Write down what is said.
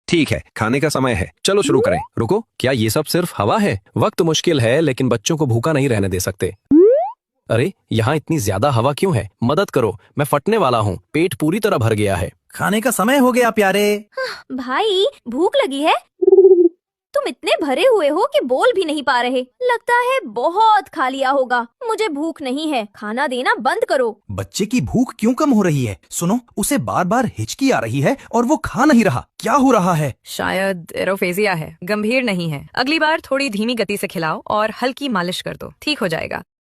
ठीक है, खाने का समय है, चलो शुरू करें। रुको, क्या ये सब सिर्फ हवा है? वक्त मुश्किल है लेकिन बच्चों को भूखा नहीं रहने दे सकते। अरे यहाँ इतनी ज्यादा हवा क्यों है? मदद करो, मैं फटने वाला हूँ, पेट पूरी तरह भर गया है। खाने का समय हो गया प्यारे। भाई भूख लगी है? तुम इतने भरे हुए हो कि बोल भी नहीं पा रहे। लगता है बहुत खा लिया होगा। मुझे भूख नहीं है, खाना देना बंद करो। बच्चे की भूख क्यों कम हो रही है? सुनो, उसे बार बार हिचकी आ रही है और वो खा नहीं रहा। क्या हो रहा है? शायद एरोफेजिया है, गंभीर नहीं है। अगली बार थोड़ी धीमी गति से खिलाओ और हल्की मालिश कर दो, ठीक हो जाएगा।